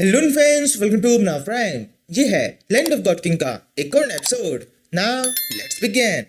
Hello friends, welcome to अपना friend. ये है लैंड ऑफ गॉड किंग का एक और एपिसोड। Now let's begin.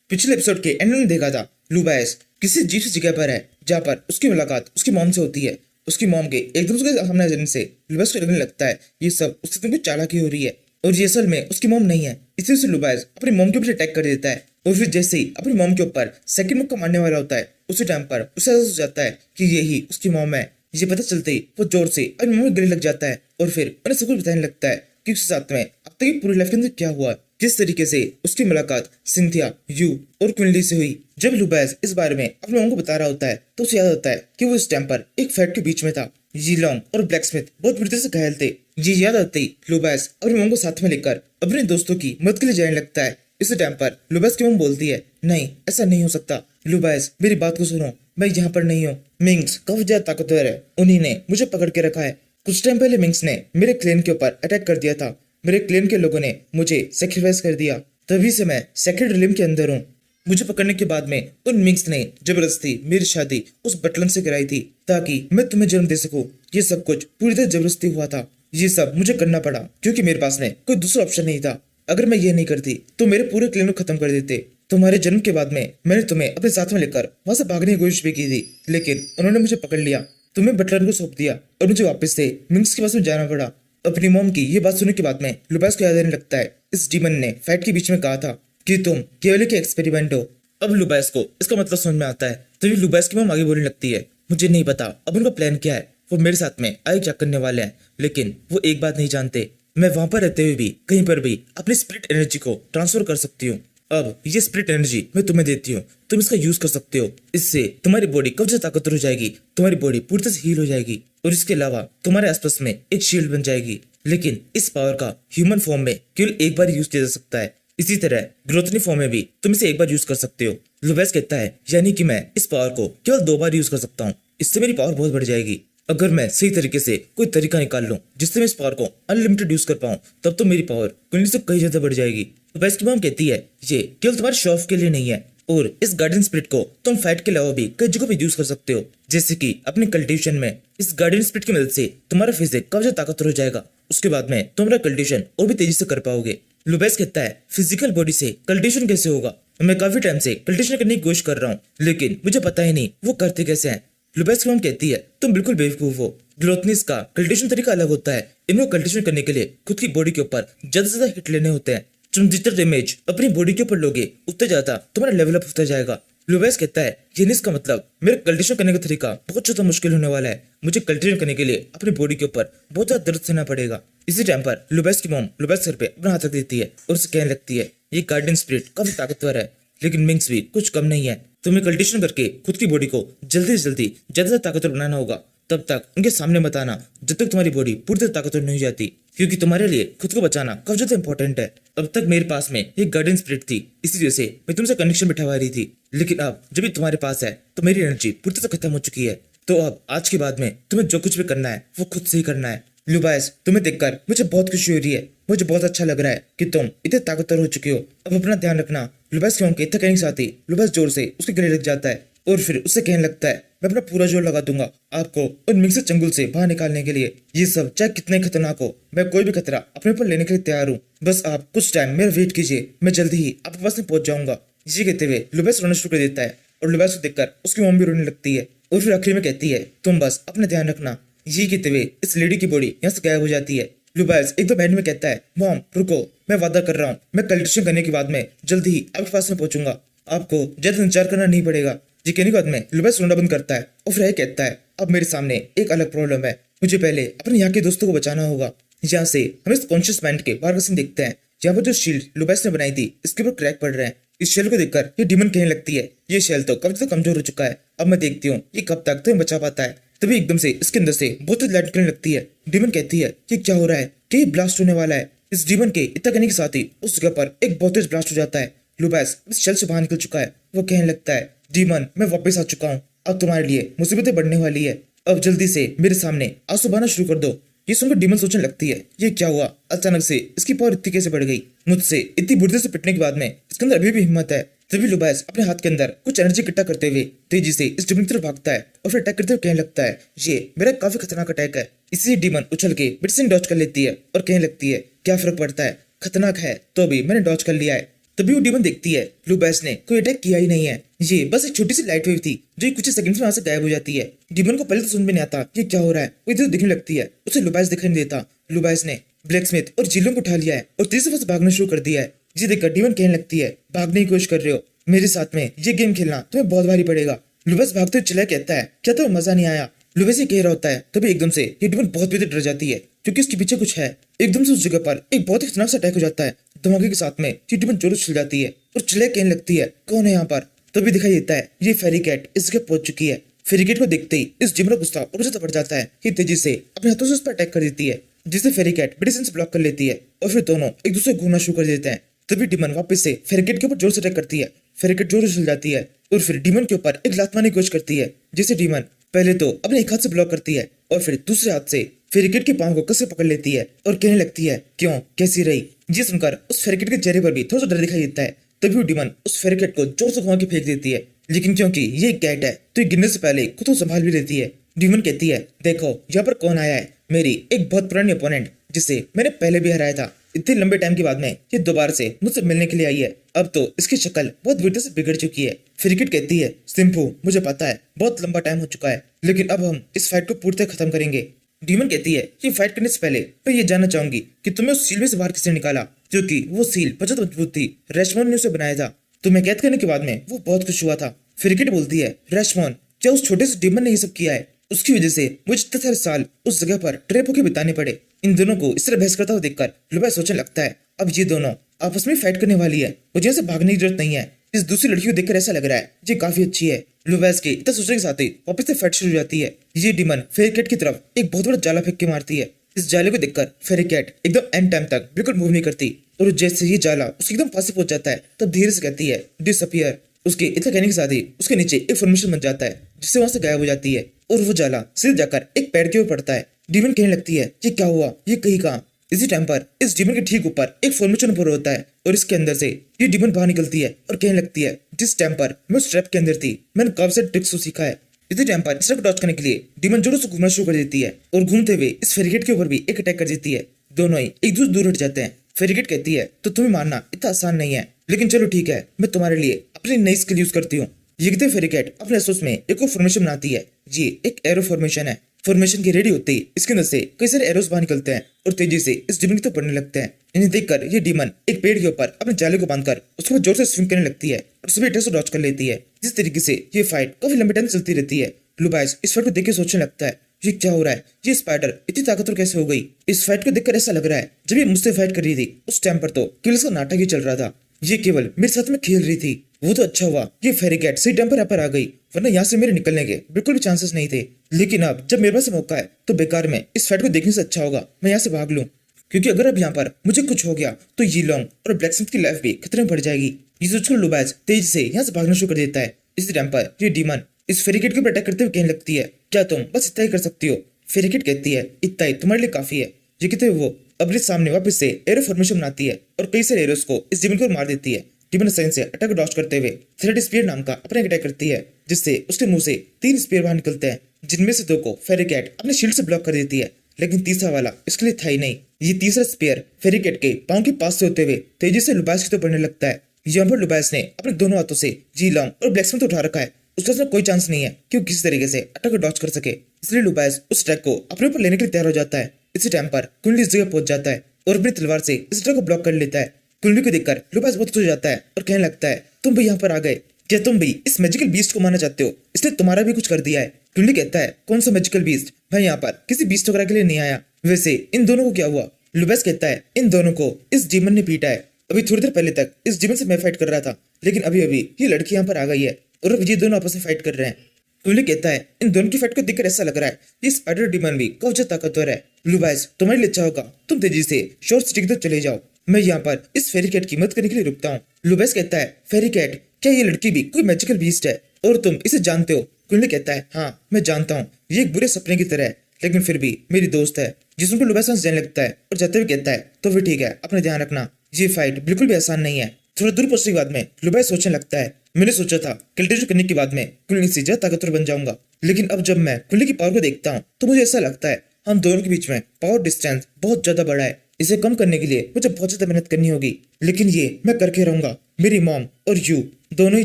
पिछले एपिसोड के एंड में देखा था लुबायस किसी अजीब सी जगह पर है जहाँ पर उसकी मुलाकात उसकी मॉम से होती है। उसकी मॉम के एकदम उसके सामने आ जाने से लुबायस को लगने लगता है ये सब उससे तुमको चालाकी हो रही है और ये असल में उसकी मॉम नहीं है। इसी से लुबायस अपनी मॉम के ऊपर अटैक कर देता है और फिर जैसे ही अपनी मॉम के ऊपर सेकंड मुक्का मारने वाला होता है उसी टाइम पर उसे एहसास हो जाता है कि यही उसकी मॉम है। ये पता चलते ही वो जोर से अपनी मम्मी गले लग जाता है और फिर उन्हें सब कुछ बताने लगता है कि उसके साथ में अब तक की पूरी लाइफ के अंदर क्या हुआ, किस तरीके से उसकी मुलाकात सिंथिया, यू और क्विनली से हुई। जब लुबायस इस बारे में अपनी मम्मी को बता रहा होता है तो उसे याद आता है कि वो इस टाइम पर एक फैट के बीच में था। जी लॉन्ग और ब्लैक स्मिथ बहुत बुरी तरह से घायल थे। ये याद आते ही लुबायस अपनी मम्मी को साथ में लेकर अपने दोस्तों की मदद के लिए जाने लगता है। इसी टाइम पर लुबायस की मम्मी बोलती है, नहीं ऐसा नहीं हो सकता लुबायस, मेरी बात को सुनो, मैं यहाँ पर नहीं हूँ। मिंग्स काफी ज्यादा ताकतवर है, उन्हीं ने मुझे पकड़ के रखा है। कुछ टाइम पहले मिंग्स ने मेरे क्लेन के ऊपर अटैक कर दिया था। मेरे क्लेन के लोगों ने मुझे सेक्रीफाइस कर दिया, तभी से मैं सेक्रेड रिलिम के अंदर हूँ। मुझे पकड़ने के बाद में उन मिंग्स ने जबरदस्ती मेरी शादी उस बटलन से कराई थी ताकि मैं तुम्हें जन्म दे सकूं। ये सब कुछ पूरी तरह जबरदस्ती हुआ था। ये सब मुझे करना पड़ा क्योंकि मेरे पास में कोई दूसरा ऑप्शन नहीं था। अगर मैं ये नहीं करती तो मेरे पूरे क्लेन को खत्म कर देते। तुम्हारे जन्म के बाद में मैंने तुम्हें अपने साथ में लेकर वहां से भागने की कोशिश भी की थी, लेकिन उन्होंने मुझे पकड़ लिया, तुम्हें बटलर को सौंप दिया और मुझे वापस से मिंग्स के पास में जाना पड़ा। अपनी मॉम की ये बात सुनने के बाद में लुबायस को याद आने लगता है इस डीमन ने फैट के बीच में कहा था कि तुम केवल के एक्सपेरिमेंट हो। अब लुबायस को इसका मतलब समझ में आता है। तभी लुबायस की मॉम आगे बोलने लगती है, मुझे नहीं पता अब उनका प्लान क्या है, वो मेरे साथ में आगे क्या करने वाले हैं, लेकिन वो एक बात नहीं जानते, मैं वहां पर रहते हुए भी कहीं पर भी अपनी स्पिरिट एनर्जी को ट्रांसफर कर सकती हूँ। अब ये स्पिरिट एनर्जी मैं तुम्हें देती हूँ, तुम इसका यूज कर सकते हो। इससे तुम्हारी बॉडी कब से ताकतवर हो जाएगी, तुम्हारी बॉडी पूरी तरह से हील हो जाएगी और इसके अलावा तुम्हारे आसपास में एक शील्ड बन जाएगी। लेकिन इस पावर का ह्यूमन फॉर्म में केवल एक बार यूज किया जा सकता है। इसी तरह ग्रोथनी फॉर्म में भी तुम इसे एक बार यूज कर सकते हो। लुबायस कहता है, यानी कि मैं इस पावर को केवल 2 बार यूज कर सकता हूँ, इससे मेरी पावर बहुत बढ़ जाएगी। अगर मैं सही तरीके से कोई तरीका निकाल लूं जिससे मैं इस पावर को अनलिमिटेड यूज कर पाऊं, तब तो मेरी पावर क्विनली से कहीं ज्यादा बढ़ जाएगी। लुबायस की मॉम कहती है, ये केवल तुम्हारे शो ऑफ के लिए नहीं है और इस गार्डियन स्पिरिट को तुम फाइट के अलावा भी कई जगहों पे यूज कर सकते हो, जैसे कि अपने कल्टिवेशन में। इस गार्डियन स्पिरिट की मदद से तुम्हारा फिजिक काफी ज्यादा ताकतवर हो जाएगा, उसके बाद में तुम्हारा कल्टिवेशन और भी तेजी से कर पाओगे। लुबायस कहता है, फिजिकल बॉडी से कल्टिवेशन कैसे होगा, मैं काफी टाइम से कल्टिवेशन करने की कोशिश कर रहा हूँ लेकिन मुझे पता ही नहीं वो करते कैसे हैं। लुबायस की मॉम कहती है, तुम बिल्कुल बेवकूफ हो, ग्लोथनीस का कल्टिवेशन तरीका अलग होता है। इनको कल्टिवेशन करने के लिए खुद की बॉडी के ऊपर ज्यादा से ज्यादा हिट लेने होते हैं। तुम जितना डैमेज अपनी बॉडी के ऊपर लोगे उतना ज्यादा तुम्हारा लेवल अप होता जाएगा। लुबायस कहता है, ये इसका मतलब मेरे कल्टिवेशन करने का तरीका बहुत ज्यादा मुश्किल होने वाला है, मुझे कल्टिवेशन करने के लिए अपनी बॉडी के ऊपर बहुत ज्यादा दर्द सहना पड़ेगा। इसी टाइम पर लुबायस की मॉम लुबायस सर पे अपना हाथ रख देती है और उसे कहने लगती है, ये गार्डियन स्पिरिट काफी ताकतवर है लेकिन मिंग्स भी कुछ कम नहीं है, तुम्हें कल्टिवेशन करके खुद की बॉडी को जल्दी से जल्दी ज्यादा ताकतवर बनाना होगा। तब तक उनके सामने मत आना जब तक तुम्हारी बॉडी पूरी तरह ताकतवर नहीं हो जाती, क्योंकि तुम्हारे लिए खुद को बचाना काफी ज्यादा इंपॉर्टेंट है। अब तक मेरे पास में एक गार्डियन स्पिरिट थी, इसी वजह से मैं तुमसे कनेक्शन बिठा रही थी, लेकिन अब जब भी तुम्हारे पास है तो मेरी एनर्जी पूरी तरह खत्म हो चुकी है। तो अब आज के बाद में तुम्हें जो कुछ भी करना है वो खुद से ही करना है। लुबायस, तुम्हें देखकर मुझे बहुत खुशी हो रही है, मुझे बहुत अच्छा लग रहा है कि तुम इतने ताकतवर हो चुके हो, अब अपना ध्यान रखना। लुबायस की मॉम के इतना कहने के साथ ही लुबायस जोर से उसके गले लग जाता है और फिर उससे कहने लगता है, मैं अपना पूरा जोर लगा दूंगा आपको उन मिंग से चंगुल से बाहर निकालने के लिए। ये सब चाहे कितने खतरनाक हो, मैं कोई भी खतरा अपने ऊपर लेने के लिए तैयार हूँ, बस आप कुछ टाइम मेरा वेट कीजिए, मैं जल्दी ही आपके पास में पहुंच जाऊंगा। ये कहते हुए लुबायस रोना शुरू कर देता है और लुबायस को देखकर उसकी मॉम भी रोने लगती है और फिर आखिर में कहती है, तुम बस अपना ध्यान रखना। ये कहते हुए इस लेडी की बॉडी यहाँ से गायब हो जाती है। लुबायस एकदम एंड में कहता है, मॉम रुको, मैं वादा कर रहा हूँ मैं कल्टिवेशन करने के बाद में जल्दी ही आपके पास में पहुंचूंगा, आपको ज्यादा इंतजार करना नहीं पड़ेगा। ये कहने के बाद में लुबायस रोना बंद करता है और फिर कहता है, अब मेरे सामने एक अलग प्रॉब्लम है, मुझे पहले अपने यहाँ के दोस्तों को बचाना होगा। यहाँ से हम इस कॉन्शियस माइंड के बाहर का सीन देखते हैं, यहाँ पर जो शील्ड लुबायस ने बनाई थी इसके ऊपर क्रैक पड़ रहे हैं। इस शेल को देखकर ये डीमन कहने लगती है, ये शेल तो कब तक कमजोर हो चुका है, अब मैं देखती हूँ ये कब तक तुम्हें बचा पाता है। तभी एकदम से इसके अंदर से बहुत तेज लाइट निकलने लगती है। डीमन कहती है, ये क्या हो रहा है, कि ये ब्लास्ट होने वाला है। इस डीमन के इतना कहने के साथ ही उस जगह पर एक बहुत तेज ब्लास्ट हो जाता है। लुबायस इस शेल से बाहर निकल चुका है, वो कहने लगता है, डीमन मैं वापस आ चुका हूँ, अब तुम्हारे लिए मुसीबतें बढ़ने वाली है, अब जल्दी से मेरे सामने आंसू बहाना शुरू कर दो। ये सुनकर डीमन सोचने लगती है, ये क्या हुआ, अचानक से इसकी पावर इतनी कैसे बढ़ गई, मुझसे इतनी बुरी तरह से पिटने के बाद में इसके अंदर अभी भी हिम्मत है, तभी लुबास अपने हाथ के अंदर कुछ एनर्जी इकट्ठा करते हुए तेजी से इस डीमन की तरफ भागता है और फिर अटैक करते हुए कहने लगता है, ये मेरा काफी खतरनाक अटैक है। इसी डीमन उछल के मेडिसिन डॉज कर लेती है और कहने लगती है, क्या फर्क पड़ता है, खतरनाक है तो भी मैंने डॉज कर लिया है। तभी वो डीमन देखती है लुबास ने कोई अटैक किया ही नहीं है, ये बस एक छोटी सी लाइट वेव थी जो कुछ सेकंड्स में वहां से गायब हो जाती है। डीमन को पहले तो समझ में नहीं आता ये क्या हो रहा है, वो इधर दिखने लगती है, उसे लुबास दिखाई नहीं देता। लुबास ने ब्लैक स्मिथ और जिलों को उठा लिया है और तेजी से वहां से भागना शुरू कर दिया है। जी देखकर डीमन कहने लगती है, भागने की कोशिश कर रहे हो, मेरे साथ में ये गेम खेलना तुम्हें बहुत भारी पड़ेगा। लुबास भागते हुए चिल्ला कहता है, क्या तुम्हें मजा नहीं आया। लुबास ये कह रहा होता है तभी एकदम से ये डीमन बहुत बेहद डर जाती है क्योंकि उसके पीछे कुछ है। एकदम से उस जगह पर एक बहुत ही खतरनाक सा अटैक हो जाता है। धमाके के साथ में ये डीमन जोर से चिल्ला जाती है और चिल्ला कहने लगती है, कौन है यहाँ पर। तभी दिखाई देता है ये फेरी कैट इस जगह पहुंच चुकी है। फेरी कैट को देखते ही इस डीमन का गुस्सा और ज्यादा बढ़ जाता है। ये तेजी से अपने हाथों से उस पर अटैक कर देती है जिससे फेरी कैट मेडिसिन से ब्लॉक कर लेती है और फिर दोनों एक दूसरे को घूमना शुरू कर देते हैं। तभी डीमन वापस से फेरी कैट के ऊपर जोर से अटैक करती है। फेरी कैट जोर से चल जाती है और फिर डीमन के ऊपर एक लात मारने की कोशिश करती है जिसे डीमन पहले तो अपने एक हाथ से ब्लॉक करती है और फिर दूसरे हाथ से फेरिकेट के पांव को कस से पकड़ लेती है और कहने लगती है, क्यों, कैसी रही। ये सुनकर उस फेरिकेट के चेहरे पर भी थोड़ा सा डर दिखाई देता है। तभी वो डीमन उस फेरिकेट को जोर से घुमा के फेंक देती है, लेकिन क्योंकि ये एक कैट है तो ये गिरने से पहले खुद को संभाल भी लेती है। डीमन कहती है, देखो यहाँ पर कौन आया है, मेरी एक बहुत पुरानी ओपोनेंट जिसे मैंने पहले भी हराया था। इतने लंबे टाइम के बाद में ये दोबारा से मुझसे मिलने के लिए आई है। अब तो इसकी शक्ल बहुत बुरी तरह से बिगड़ चुकी है। फेरिकेट कहती है, सिंपू मुझे पता है बहुत लंबा टाइम हो चुका है, लेकिन अब हम इस फाइट को पूरी तरह खत्म करेंगे। डीमन कहती है, ये फाइट करने से पहले मैं ये जानना चाहूंगी कि तुम्हें उस सील में से बाहर किसने निकाला, क्योंकि वो सील बहुत मजबूत थी। रेशमोन ने उसे बनाया था। तुम्हें कैद करने के बाद में वो बहुत खुश हुआ था। फेरिकेट बोलती है, रेशमोन, क्या उस छोटे से डीमन ने ये सब किया है? उसकी वजह से मुझे इतने सारे साल उस जगह पर ट्रैप होकर बिताने पड़े। इन दोनों को इस तरह बहस करता हुआ देखकर लुबास सोचने लगता है, अब ये दोनों आपस में फाइट करने वाली है, मुझे यहाँ से भागने की जरूरत नहीं है। इस दूसरी लड़की को देखकर ऐसा लग रहा है ये काफी अच्छी है। लुबास के इतना सोचने के साथ ही वापस से फाइट शुरू हो जाती है। ये डीमन फेरिकेट की तरफ एक बहुत बड़ा जाला फेंक के मारती है। इस जाले को देखकर फेरिकेट एकदम एंड टाइम तक बिल्कुल मूव नहीं करती और जैसे ये जाला उसके एकदम पास पहुंच जाता है तब धीरे से कहती है, डिसअपियर। उसके इतना कहने के साथ ही उसके नीचे एक फॉर्मेशन बन जाता है जिससे वहां से गायब हो जाती है और वो जाला सीधे जाकर एक पेड़ के ऊपर पड़ता है। डीमन कहने लगती है, ये क्या हुआ, ये कहीं कहाँ। इसी टाइम पर इस डीमन के ठीक ऊपर एक फॉर्मेशन ऊपर होता है और इसके अंदर से ये डीमन बाहर निकलती है और कहने लगती है, जिस टाइम पर मैं उस ट्रैप के अंदर थी मैंने काफी सारे ट्रिक्स सीखा है। इसी टाइम पर इस ट्रैप को डॉज करने के लिए डीमन जोरों से घूमना शुरू कर देती है और घूमते हुए इस फेरिकेट के ऊपर भी एक अटैक कर देती है। दोनों ही एक दूसरे दूर हट जाते हैं। फेरिकेट कहती है, तो तुम्हें मारना इतना आसान नहीं है, लेकिन चलो ठीक है, मैं तुम्हारे लिए अपनी नई स्किल यूज करती हूँ। ये कहते फेरिकेट अपने अफसोस में एक और फॉर्मेशन बनाती है। ये एक एरो फॉर्मेशन है। फॉर्मेशन की रेडी होते ही इसके अंदर से कई सारे एरोस बाहर निकलते हैं और तेजी से इस डीमन की तरफ बढ़ने लगते हैं। इन्हें देखकर ये डीमन एक पेड़ के ऊपर अपने जाले को बांधकर उसके ऊपर जोर से स्विंग करने लगती है और सभी अटैक्स को डॉज कर लेती है। जिस तरीके से ये फाइट काफी लंबे टाइम चलती रहती है। लुबास इस फाइट को देख के सोचने लगता है, ये क्या हो रहा है, ये स्पाइडर इतनी ताकतवर कैसे हो गई। इस फाइट को देखकर ऐसा लग रहा है जब ये मुझसे फाइट कर रही थी उस टाइम पर तो केवल इसका नाटक ही चल रहा था, ये केवल मेरे साथ में खेल रही थी। वो तो अच्छा हुआ ये फेरिकेट सही टाइम पर यहाँ पर आ गई, वरना यहाँ से मेरे निकलने के बिल्कुल भी चांसेस नहीं थे। लेकिन अब जब मेरे पास मौका है तो बेकार में इस फाइट को देखने से अच्छा होगा मैं यहाँ से भाग लूं, क्योंकि अगर अब यहाँ पर मुझे कुछ हो गया तो ये लॉन्ग और ब्लैक स्मिथ की लाइफ भी खतरे में पड़ जाएगी। ये सोचकर लुबास तेजी से यहाँ से भागना शुरू कर देता है। इसी टाइम पर ये डीमन इस फेरिकेट के ऊपर अटैक करते हुए कहने लगती है, क्या तुम बस इतना ही कर सकती हो। फेरिकेट कहती है, इतना ही तुम्हारे लिए काफी है। ये कहते हुए वो अपने सामने वापस से एरो फॉर्मेशन बनाती है और कई सारे एरोस को इस डीमन को मार देती है। डीमन आसानी से अटैक को डॉज करते हुए थ्रेड स्पीयर नाम का अपना अटैक करती है, जिससे उसके मुंह से 3 स्पीयर बाहर निकलते हैं, जिनमें से 2 को फेरिकेट अपने शील्ड से ब्लॉक कर देती है, लेकिन तीसरा वाला इसके लिए था ही नहीं। ये तीसरा स्पीयर फेरिकेट के पांव के पास से होते हुए तेजी से लुबास की तरफ बढ़ने लगता है। यहाँ पर लुबास ने अपने दोनों हाथों से जी लॉन्ग और ब्लैक स्मिथ उठा रखा है। उसके पास कोई चांस नहीं है कि वो किसी तरीके से अटैक को डॉज कर सके, इसलिए लुबास उस अटैक को अपने ऊपर लेने के लिए तैयार हो जाता है। इसी टाइम पर कुंडली इस जगह पहुंच जाता है और अपनी तलवार से इस अटैक को ब्लॉक कर लेता है। कुंडली को देखकर लुबास बहुत खुश हो जाता है और कहने लगता है, तुम भी यहाँ पर आ गए, क्या तुम भी इस मैजिकल बीस्ट को मारना चाहते हो, इसलिए तुम्हारा भी कुछ कर दिया है। कुंडली कहता है, कौन सा मैजिकल बीस्ट, मैं यहाँ पर किसी बीस्ट वगैरह के लिए नहीं आया। वैसे इन दोनों को क्या हुआ। लुबास कहता है, इन दोनों को इस डीमन ने पीटा है। अभी थोड़ी देर पहले तक इस डीमन से मैं फाइट कर रहा था, लेकिन अभी अभी ये लड़की यहाँ पर आ गई है और अब ये दोनों आपस में फाइट कर रहे हैं। कुंडली कहता है, इन दोनों की फाइट को देखकर ऐसा लग रहा है ये स्पाइडर डीमन भी काफी ज्यादा ताकतवर है। लुबास तुम्हारे लिए अच्छा होगा तुम तेजी से शॉर्ट सिटी की तरफ चले जाओ, मैं यहाँ पर इस फेरिकेट की मदद करने के लिए रुकता हूँ। लुबास कहता है, फेरिकेट क्या ये लड़की भी कोई मैजिकल बीस्ट है और तुम इसे जानते हो। कुंडली कहता है, हाँ मैं जानता हूँ, ये एक बुरे सपने की तरह है, लेकिन फिर भी मेरी दोस्त है। जिसमें को लुबास जाने लगता है और जाते हुए कहता है, तो फिर ठीक है, अपना ध्यान रखना, ये फाइट बिल्कुल भी आसान नहीं है। थोड़ा दूर पहुंचने के बाद में लुबैस सोचने लगता है, मैंने सोचा था कल्टीवेट करने के बाद में कुल्ली से ज्यादा ताकतवर बन जाऊंगा, लेकिन अब जब मैं कुल्ली की पावर को देखता हूँ तो मुझे ऐसा लगता है हम दोनों के बीच में पावर डिस्टेंस बहुत ज्यादा बड़ा है। इसे कम करने के लिए मुझे बहुत ज्यादा मेहनत करनी होगी, लेकिन ये मैं करके रहूंगा। मेरी मॉम और यू दोनों ही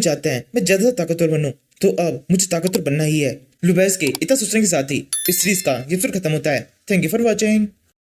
चाहते हैं मैं ज्यादा ताकतवर बनूं, तो अब मुझे ताकतवर बनना ही है। लुबैस के इतना सोचने के साथ ही इस सीरीज का ये एपिसोड खत्म होता है। Thank you for watching.